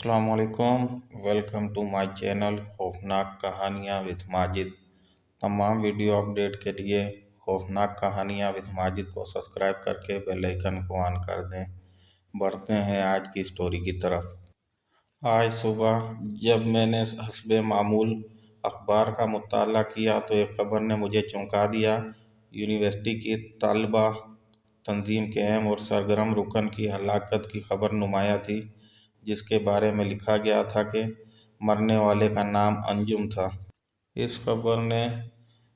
अस्सलाम वालेकुम। Welcome to my channel खौफनाक कहानियाँ विद माजिद। तमाम वीडियो अपडेट के लिए खौफनाक कहानियाँ विद माजिद को सब्सक्राइब करके बेल आइकन को ऑन कर दें। बढ़ते हैं आज की स्टोरी की तरफ। आज सुबह जब मैंने हस्बे मामूल अखबार का मुताला किया तो एक खबर ने मुझे चौंका दिया। यूनिवर्सिटी की तालिबा तंजीम के अहम और सरगर्म रुकन की हलाकत की खबर नुमाया थी, जिसके बारे में लिखा गया था कि मरने वाले का नाम अंजुम था। इस खबर ने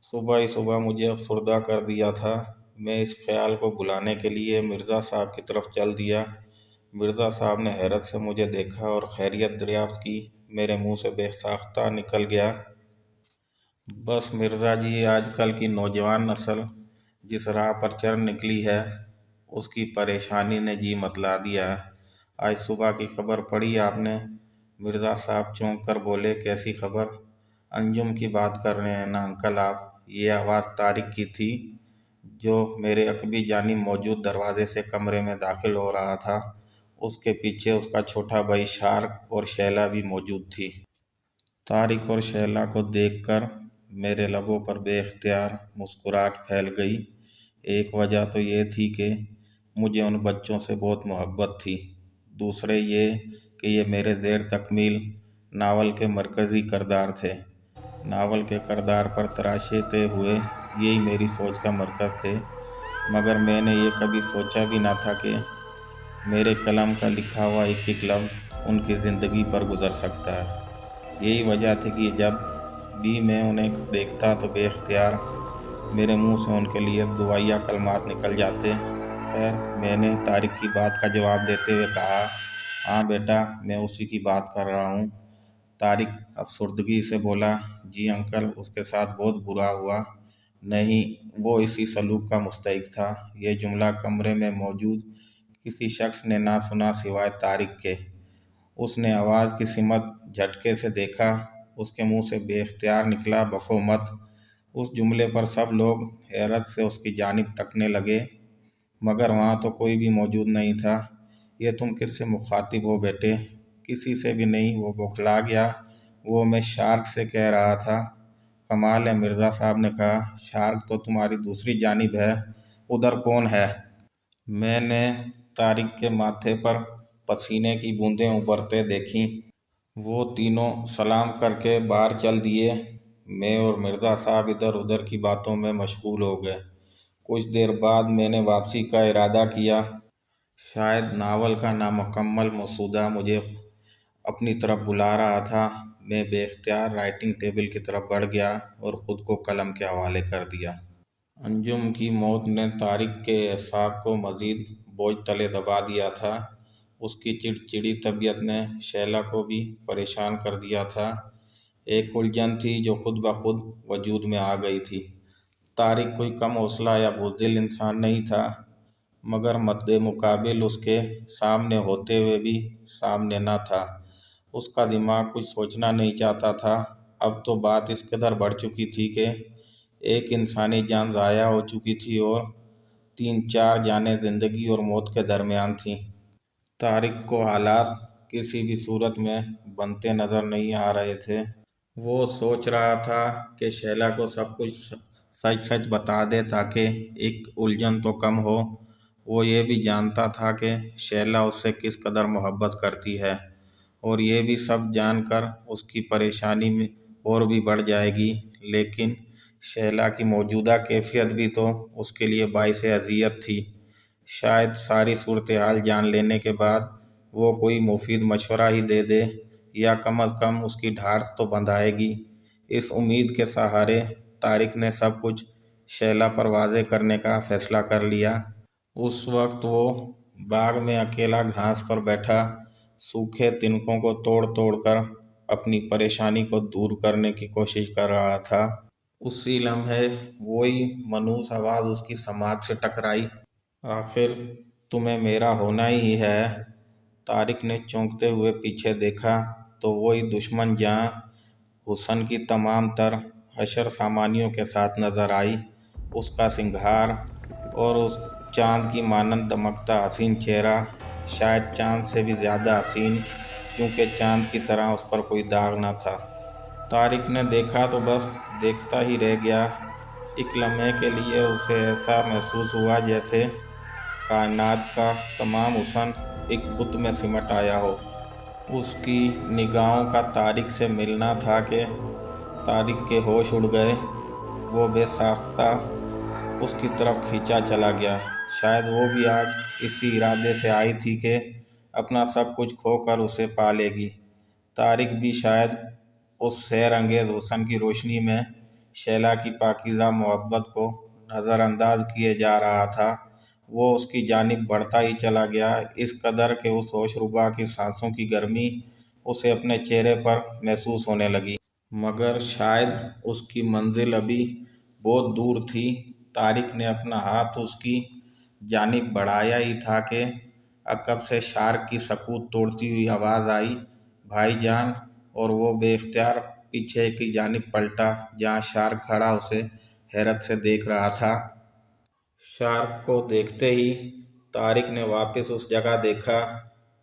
सुबह ही सुबह मुझे अफसरदा कर दिया था। मैं इस ख्याल को भुलाने के लिए मिर्ज़ा साहब की तरफ चल दिया। मिर्ज़ा साहब ने हैरत से मुझे देखा और खैरियत दरियाफ्त की। मेरे मुंह से बेसाख्ता निकल गया, बस मिर्ज़ा जी, आजकल की नौजवान नस्ल जिस राह पर चढ़ निकली है उसकी परेशानी ने जी मतला दिया। आज सुबह की खबर पढ़ी आपने? मिर्ज़ा साहब चौंक कर बोले, कैसी खबर? अंजुम की बात कर रहे हैं ना अंकल आप? ये आवाज़ तारिक की थी, जो मेरे अकबी जानिब मौजूद दरवाजे से कमरे में दाखिल हो रहा था। उसके पीछे उसका छोटा भाई शार्क और शैला भी मौजूद थी। तारिक और शैला को देखकर मेरे लबों पर बेख्तियार मुस्कुराहट फैल गई। एक वजह तो ये थी कि मुझे उन बच्चों से बहुत मोहब्बत थी। दूसरे ये कि ये मेरे ज़ेर तकमील नावल के मरकज़ी किरदार थे। नावल के किरदार पर तराशते हुए यही मेरी सोच का मरकज़ थे, मगर मैंने ये कभी सोचा भी ना था कि मेरे कलम का लिखा हुआ एक एक लफ्ज़ उनकी ज़िंदगी पर गुज़र सकता है। यही वजह थी कि जब भी मैं उन्हें देखता तो बेख्तियार मेरे मुंह से उनके लिए दुआया कलमात निकल जाते। खैर, मैंने तारिक की बात का जवाब देते हुए कहा, हाँ बेटा, मैं उसी की बात कर रहा हूँ। तारिक अफसरदगी से बोला, जी अंकल, उसके साथ बहुत बुरा हुआ। नहीं, वो इसी सलूक का मुस्तहिक था। यह जुमला कमरे में मौजूद किसी शख्स ने ना सुना सिवाय तारिक के। उसने आवाज़ की सिमत झटके से देखा। उसके मुंह से बेख्तियार निकला, बको मत। उस जुमले पर सब लोग हैरत से उसकी जानिब तकने लगे, मगर वहाँ तो कोई भी मौजूद नहीं था। ये तुम किससे मुखातिब हो बेटे? किसी से भी नहीं, वो बौखला गया। वो मैं शार्क से कह रहा था। कमाल है, मिर्ज़ा साहब ने कहा, शार्क तो तुम्हारी दूसरी जानिब है। उधर कौन है? मैंने तारिक के माथे पर पसीने की बूंदें उबरते देखीं। वो तीनों सलाम करके बाहर चल दिए। मैं और मिर्ज़ा साहब इधर उधर की बातों में मशगूल हो गए। कुछ देर बाद मैंने वापसी का इरादा किया। शायद नावल का नामुकम्मल मसूदा मुझे अपनी तरफ बुला रहा था। मैं बेख्तियार राइटिंग टेबल की तरफ बढ़ गया और ख़ुद को कलम के हवाले कर दिया। अंजुम की मौत ने तारिक के एहसास को मज़ीद बोझ तले दबा दिया था। उसकी चिड़चिड़ी तबीयत ने शैला को भी परेशान कर दिया था। एक उलझन थी जो खुद ब खुद वजूद में आ गई थी। तारिक कोई कम हौसला या बुज़दिल इंसान नहीं था, मगर मद्दे मुकाबिल उसके सामने होते हुए भी सामने न था। उसका दिमाग कुछ सोचना नहीं चाहता था। अब तो बात इस कदर बढ़ चुकी थी कि एक इंसानी जान ज़ाया हो चुकी थी और 3-4 जानें ज़िंदगी और मौत के दरमियान थीं। तारिक को हालात किसी भी सूरत में बनते नज़र नहीं आ रहे थे। वो सोच रहा था कि शैला को सब कुछ सच सच बता दे ताकि एक उलझन तो कम हो। वो ये भी जानता था कि शैला उससे किस कदर मोहब्बत करती है, और ये भी सब जानकर उसकी परेशानी में और भी बढ़ जाएगी। लेकिन शैला की मौजूदा कैफियत भी तो उसके लिए बाइसे अज़ियत थी। शायद सारी सूरत हाल जान लेने के बाद वो कोई मुफीद मशवरा ही दे दे, या कम अज़ कम उसकी ढाढ़स तो बंधाएगी। इस उम्मीद के सहारे तारिक ने सब कुछ शैला पर वाज़े करने का फ़ैसला कर लिया। उस वक्त वो बाग में अकेला घास पर बैठा सूखे तिनकों को तोड़ तोड़ कर अपनी परेशानी को दूर करने की कोशिश कर रहा था। उसी लम्हे वही मनूस आवाज़ उसकी समाज से टकराई, आखिर तुम्हें मेरा होना ही है। तारिक ने चौंकते हुए पीछे देखा तो वही दुश्मन जहाँ हुसन की तमाम तर हशर सामानियों के साथ नज़र आई। उसका सिंगार और उस चाँद की मानंद दमकता हसीन चेहरा, शायद चाँद से भी ज़्यादा हसीन, کیونکہ چاند کی طرح اس پر کوئی داغ نہ تھا۔ طارق نے دیکھا تو بس دیکھتا ہی رہ گیا۔ ایک لمحے کے لیے اسے ایسا محسوس ہوا جیسے کائنات کا تمام حسن ایک بت میں سمٹ آیا ہو۔ اس کی نگاہوں کا طارق سے ملنا تھا کہ طارق کے ہوش اڑ گئے۔ وہ بے ساختہ اس کی طرف کھینچا چلا گیا۔ شاید وہ بھی آج اسی ارادے سے آئی تھی کہ اپنا سب کچھ کھو کر اسے پا لے گی۔ طارق بھی شاید اس سحر انگیز حسن کی روشنی میں شیلا کی پاکیزہ محبت کو نظر انداز کیے جا رہا تھا۔ وہ اس کی جانب بڑھتا ہی چلا گیا، اس قدر کہ اس ہوش ربا کی سانسوں کی گرمی اسے اپنے چہرے پر محسوس ہونے لگی۔ مگر شاید اس کی منزل ابھی بہت دور تھی۔ طارق نے اپنا ہاتھ اس کی جانب بڑھایا ہی تھا کہ عقب سے شارک کی سکوت توڑتی ہوئی آواز آئی، بھائی جان! اور وہ بے اختیار پیچھے کی جانب پلٹا جہاں شارک کھڑا اسے حیرت سے دیکھ رہا تھا۔ شارک کو دیکھتے ہی طارق نے واپس اس جگہ دیکھا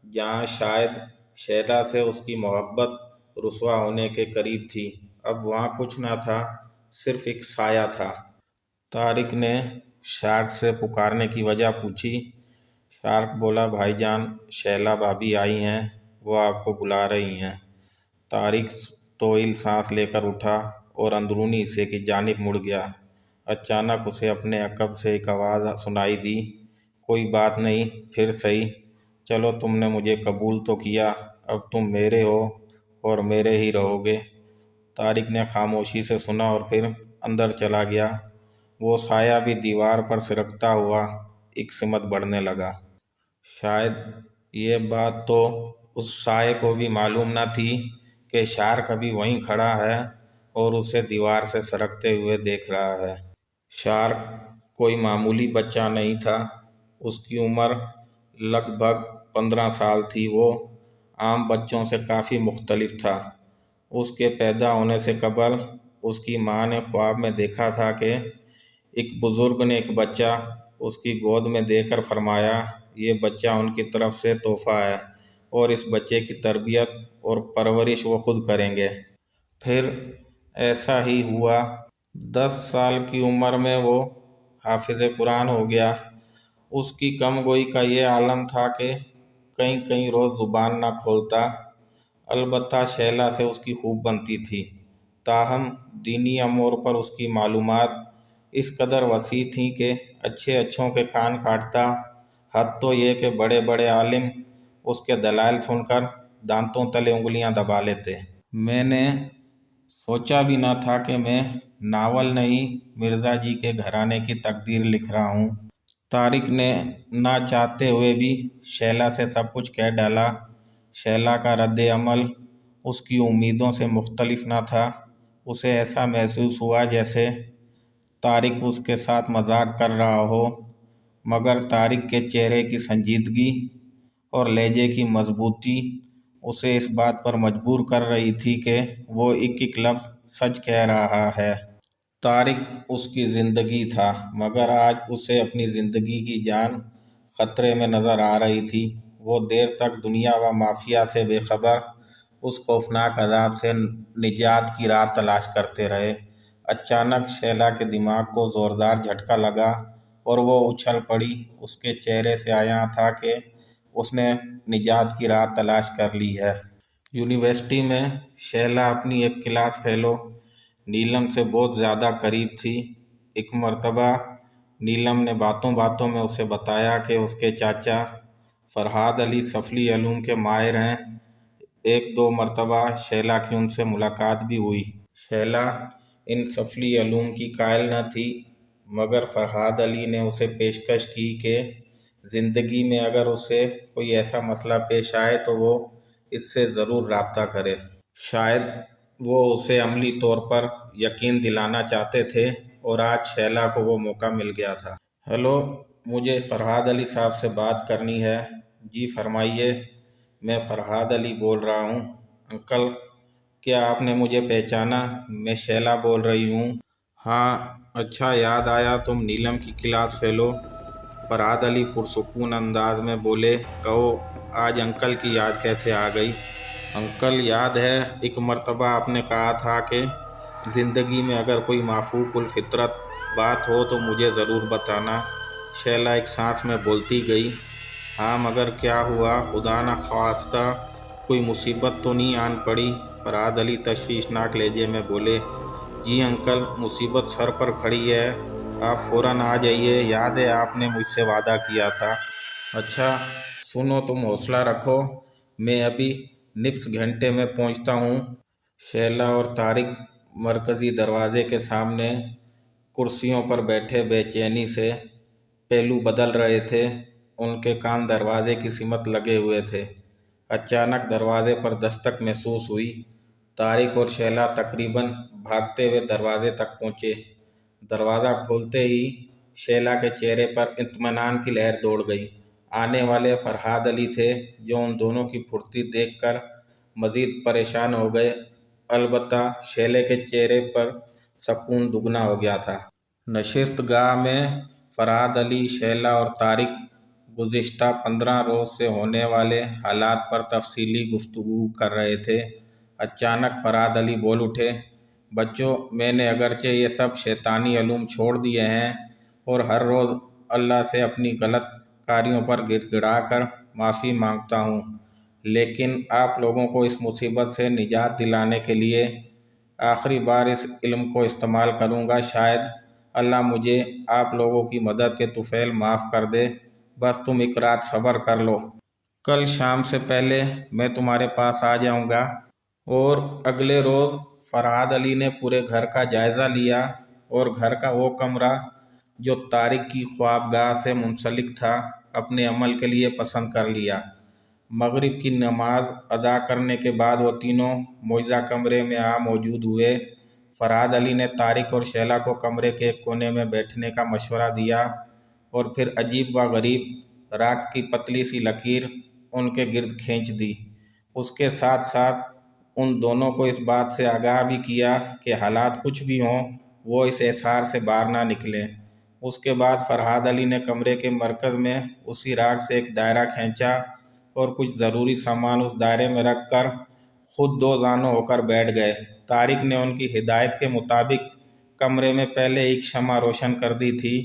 جہاں شاید شیلا سے اس کی محبت رسوا ہونے کے قریب تھی۔ اب وہاں کچھ نہ تھا، صرف ایک سایہ تھا۔ طارق نے شارک سے پکارنے کی وجہ پوچھی۔ شارک بولا، بھائی جان، شیلا بھابی آئی ہیں، وہ آپ کو بلا رہی ہیں۔ طارق طویل سانس لے کر اٹھا اور اندرونی حصے کی جانب مڑ گیا۔ اچانک اسے اپنے عقب سے ایک آواز سنائی دی، کوئی بات نہیں، پھر صحیح، چلو تم نے مجھے قبول تو کیا، اب تم میرے ہو اور میرے ہی رہو گے۔ طارق نے خاموشی سے سنا اور پھر اندر چلا گیا۔ وہ سایہ بھی دیوار پر سرکتا ہوا ایک سمت بڑھنے لگا۔ شاید یہ بات تو اس سائے کو بھی معلوم نہ تھی کہ شارک ابھی وہیں کھڑا ہے اور اسے دیوار سے سرکتے ہوئے دیکھ رہا ہے۔ شارک کوئی معمولی بچہ نہیں تھا، اس کی عمر لگ بھگ 15 سال تھی۔ وہ عام بچوں سے کافی مختلف تھا۔ اس کے پیدا ہونے سے قبل اس کی ماں نے خواب میں دیکھا تھا کہ ایک بزرگ نے ایک بچہ اس کی گود میں دے کر فرمایا، یہ بچہ ان کی طرف سے تحفہ ہے اور اس بچے کی تربیت اور پرورش وہ خود کریں گے۔ پھر ایسا ہی ہوا۔ 10 سال کی عمر میں وہ حافظ قرآن ہو گیا۔ اس کی کم گوئی کا یہ عالم تھا کہ کئی روز زبان نہ کھولتا۔ البتہ شیلا سے اس کی خوب بنتی تھی، تاہم دینی امور پر اس کی معلومات اس قدر وسیع تھیں کہ اچھوں کے کان کاٹتا۔ حد تو یہ کہ بڑے بڑے عالم اس کے دلائل سن کر دانتوں تلے انگلیاں دبا لیتے۔ میں نے سوچا بھی نہ تھا کہ میں ناول نہیں، مرزا جی کے گھرانے کی تقدیر لکھ رہا ہوں۔ طارق نے نہ چاہتے ہوئے بھی شیلا سے سب کچھ کہہ ڈالا۔ شیلا کا رد عمل اس کی امیدوں سے مختلف نہ تھا۔ اسے ایسا محسوس ہوا جیسے طارق اس کے ساتھ مذاق کر رہا ہو، مگر طارق کے چہرے کی سنجیدگی اور لہجے کی مضبوطی اسے اس بات پر مجبور کر رہی تھی کہ وہ ایک لفظ سچ کہہ رہا ہے۔ طارق اس کی زندگی تھا، مگر آج اسے اپنی زندگی کی جان خطرے میں نظر آ رہی تھی۔ وہ دیر تک دنیا و مافیا سے بے خبر اس خوفناک عذاب سے نجات کی راہ تلاش کرتے رہے۔ اچانک شیلا کے دماغ کو زوردار جھٹکا لگا اور وہ اچھل پڑی۔ اس کے چہرے سے عیاں تھا کہ اس نے نجات کی راہ تلاش کر لی ہے۔ یونیورسٹی میں شیلا اپنی ایک کلاس فیلو نیلم سے بہت زیادہ قریب تھی۔ ایک مرتبہ نیلم نے باتوں میں اسے بتایا کہ اس کے چاچا فرحاد علی سفلی علوم کے ماہر ہیں۔ 1-2 مرتبہ شیلا کی ان سے ملاقات بھی ہوئی۔ شیلا ان سفلی علوم کی قائل نہ تھی، مگر فرحاد علی نے اسے پیشکش کی کہ زندگی میں اگر اسے کوئی ایسا مسئلہ پیش آئے تو وہ اس سے ضرور رابطہ کرے۔ شاید وہ اسے عملی طور پر یقین دلانا چاہتے تھے اور آج شیلا کو وہ موقع مل گیا تھا۔ ہیلو، مجھے فرحاد علی صاحب سے بات کرنی ہے۔ جی فرمائیے، میں فرحاد علی بول رہا ہوں۔ انکل، کیا آپ نے مجھے پہچانا؟ میں شیلا بول رہی ہوں۔ ہاں، اچھا یاد آیا، تم نیلم کی کلاس فیلو۔ فرحاد علی پرسکون انداز میں بولے، کہو آج انکل کی یاد کیسے آ گئی؟ अंकल, याद है एक मर्तबा आपने कहा था कि ज़िंदगी में अगर कोई माफूकुल फितरत बात हो तो मुझे ज़रूर बताना। शैला एक सांस में बोलती गई। हाँ, मगर क्या हुआ? खुदा न ख्वास्ता कोई मुसीबत तो नहीं आन पड़ी? फरहाद अली तशवीशनाक लहजे में बोले। जी अंकल, मुसीबत सर पर खड़ी है, आप फ़ौरन आ जाइए। याद है आपने मुझसे वादा किया था। अच्छा सुनो, तुम हौसला रखो, मैं अभी निफ्स घंटे में पहुंचता हूँ। शैला और तारिक मरकज़ी दरवाजे के सामने कुर्सियों पर बैठे बेचैनी से पहलू बदल रहे थे। उनके कान दरवाजे की सिमत लगे हुए थे। अचानक दरवाजे पर दस्तक महसूस हुई। तारिक और शैला तकरीबन भागते हुए दरवाजे तक पहुँचे। दरवाज़ा खोलते ही शैला के चेहरे पर इत्मीनान की लहर दौड़ गई। आने वाले फरहाद अली थे, जो उन दोनों की फुर्ती देखकर मज़ीद परेशान हो गए। अलबत्ता शैले के चेहरे पर सकून दुगना हो गया था। नशिस्त गाह में फरहाद अली, शैला और तारिक गुज़िश्ता 15 रोज़ से होने वाले हालात पर तफसीली गुफ्तगू कर रहे थे। अचानक फरहाद अली बोल उठे, बच्चों, मैंने अगरचे ये सब शैतानी अलूम छोड़ दिए हैं और हर रोज़ अल्लाह से अपनी गलत कार्यों पर गिड़गिड़ा कर माफ़ी मांगता हूँ, लेकिन आप लोगों को इस मुसीबत से निजात दिलाने के लिए आखिरी बार इस इल्म को इस्तेमाल करूँगा। शायद अल्लाह मुझे आप लोगों की मदद के तुफ़ैल माफ़ कर दे। बस तुम एक रात सब्र कर लो, कल शाम से पहले मैं तुम्हारे पास आ जाऊँगा। और अगले रोज़ फरहाद अली ने पूरे घर का जायज़ा लिया और घर का वो कमरा जो तारिक की ख्वाबगाह से मुंसलिक था, अपने अमल के लिए पसंद कर लिया। मगरिब की नमाज अदा करने के बाद वो तीनों मुइज़ा कमरे में आ मौजूद हुए। फरहाद अली ने तारिक और शैला को कमरे के एक कोने में बैठने का मशवरा दिया और फिर अजीब व गरीब राख की पतली सी लकीर उनके गिर्द खींच दी। उसके साथ साथ उन दोनों को इस बात से आगाह भी किया कि हालात कुछ भी हों, वो इस एहसार से बाहर ना निकलें। उसके बाद फरहाद अली ने कमरे के मरकज़ में उसी राख से एक दायरा खींचा और कुछ ज़रूरी सामान उस दायरे में रख कर खुद दो जानों होकर बैठ गए। तारिक ने उनकी हिदायत के मुताबिक कमरे में पहले एक शमा रोशन कर दी थी।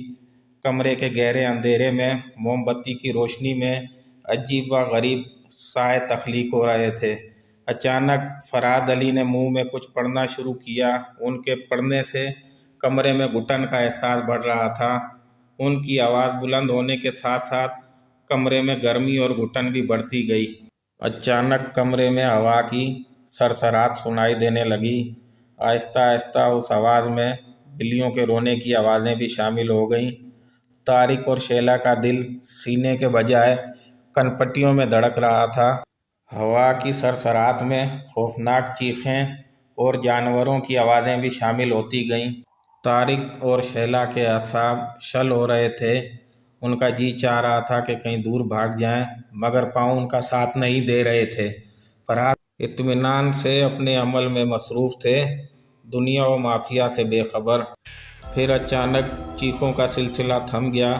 कमरे के गहरे अंधेरे में मोमबत्ती की रोशनी में अजीब व गरीब साए तख्लीक हो रहे थे। अचानक फरहाद अली ने मुंह में कुछ पढ़ना शुरू किया। उनके पढ़ने से कमरे में घुटन का एहसास बढ़ रहा था। उनकी आवाज़ बुलंद होने के साथ साथ कमरे में गर्मी और घुटन भी बढ़ती गई। अचानक कमरे में हवा की सरसराहट सुनाई देने लगी। आहिस्ता आहिस्ता उस आवाज़ में बिल्लियों के रोने की आवाज़ें भी शामिल हो गईं। तारिक और शैला का दिल सीने के बजाय कनपट्टियों में धड़क रहा था। हवा की सरसराहट में खौफनाक चीखें और जानवरों की आवाज़ें भी शामिल होती गईं। तारिक और शैला के असाब शल हो रहे थे। उनका जी चाह रहा था कि कहीं दूर भाग जाएं, मगर पाँव उनका साथ नहीं दे रहे थे। फरहाद इत्मीनान से अपने अमल में मसरूफ़ थे, दुनिया व माफिया से बेखबर। फिर अचानक चीखों का सिलसिला थम गया।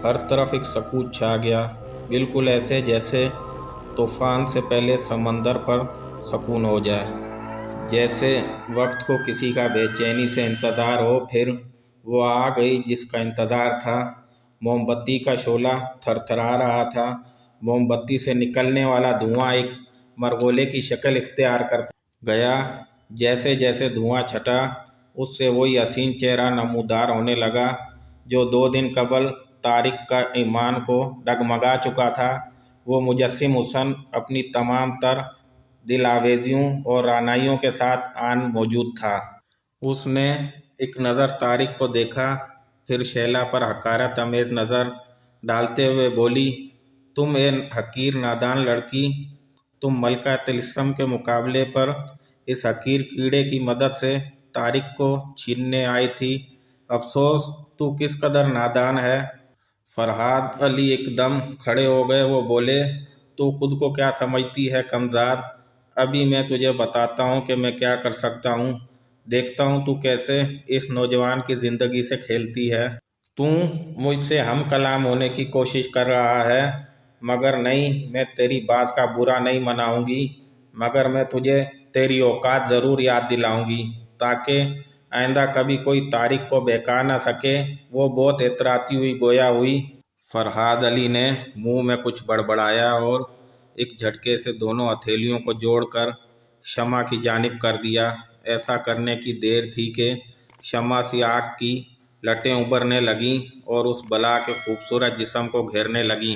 हर तरफ एक सकूत छा गया, बिल्कुल ऐसे जैसे तूफ़ान से पहले समंदर पर सकून हो जाए। जैसे वक्त को किसी का बेचैनी से इंतज़ार हो। फिर वो आ गई जिसका इंतज़ार था। मोमबत्ती का शोला थरथरा रहा था। मोमबत्ती से निकलने वाला धुआं एक मरगोले की शक्ल इख्तियार कर गया। जैसे जैसे धुआं छटा, उससे वही हसीन चेहरा नमूदार होने लगा जो 2 दिन कबल तारिक का ईमान को डगमगा चुका था। वो मुजस्सिम हुसन अपनी तमाम तर दिल आवेजियों और रानाइयों के साथ आन मौजूद था। उसने एक नज़र तारिक को देखा, फिर शैला पर हकारत अमेज़ नज़र डालते हुए बोली, तुम ए हकीर नादान लड़की, तुम मलका तिलिस्म के मुकाबले पर इस हकीर कीड़े की मदद से तारिक को छीनने आई थी। अफसोस तू किस कदर नादान है। फरहाद अली एकदम खड़े हो गए। वो बोले, तू खुद को क्या समझती है कमज़ाद? अभी मैं तुझे बताता हूँ कि मैं क्या कर सकता हूँ। देखता हूँ तू कैसे इस नौजवान की ज़िंदगी से खेलती है। तू मुझसे हम कलाम होने की कोशिश कर रहा है, मगर नहीं, मैं तेरी बात का बुरा नहीं मनाऊंगी। मगर मैं तुझे तेरी औकात ज़रूर याद दिलाऊंगी ताकि आइंदा कभी कोई तारिक को बहका ना सके। वो बहुत इतराती हुई गोया हुई। फरहाद अली ने मुंह में कुछ बड़बड़ाया और एक झटके से दोनों हथेलियों को जोड़कर शमा की जानिब कर दिया। ऐसा करने की देर थी कि शमा सी आग की लटें उभरने लगीं और उस बला के खूबसूरत जिस्म को घेरने लगीं।